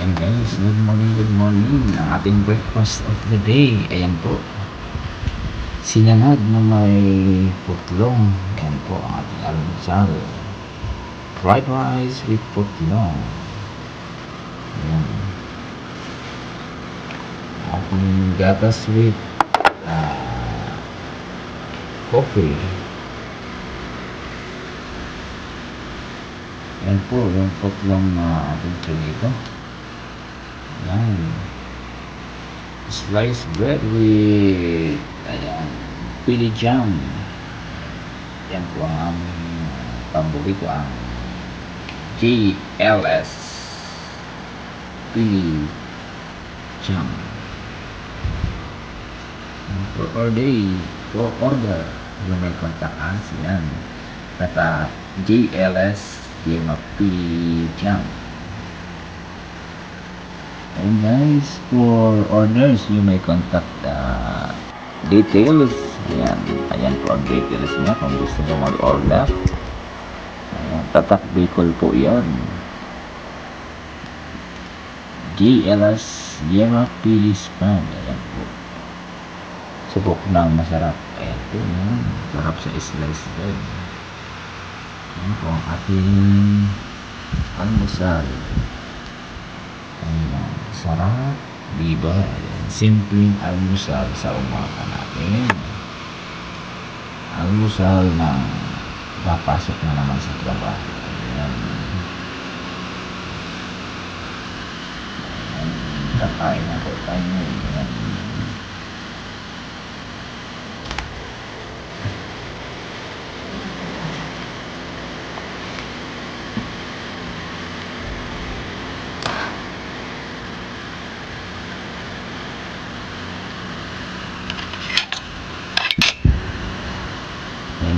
Ayan guys, good morning, good morning. Ang ating breakfast of the day. Ayan po. Sinangag na may putlong. Ayan po ang ating almusal. Fried rice with putlong. Ayan. Ating gatas with coffee. Ayan po yung putlong na ating pinito. Ayan. Sliced bread with pili jam. Yan po ang aming paborito, ang GLS pili jam. For order you may contact us. Yan at GLS yung pili jam. And guys, for orders you may contact details. Ayan po ang details niya kung gusto nyo mag-order. Tatak Bicol po yan. GLS Yema Pili Spam. Ayan po, subok ng masarap. Ayan po yan, sarap sa slice bread. Ayan po ang ating almusal. Ayan, sarap, diba? Simpleng almusal sa umaga natin. Almusal na papasok na naman sa trabaho. Ayan. Ayan, kakain na po tayo. Ayan.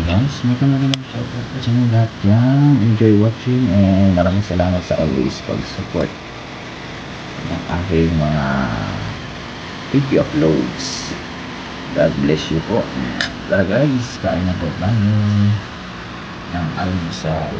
Guys, may kamalang shoutout po sa inyo lahat yan. Enjoy watching and maraming salamat sa always pag-support ng aking mga video uploads. God bless you po. Tara guys, kain na po tayo ng almusal.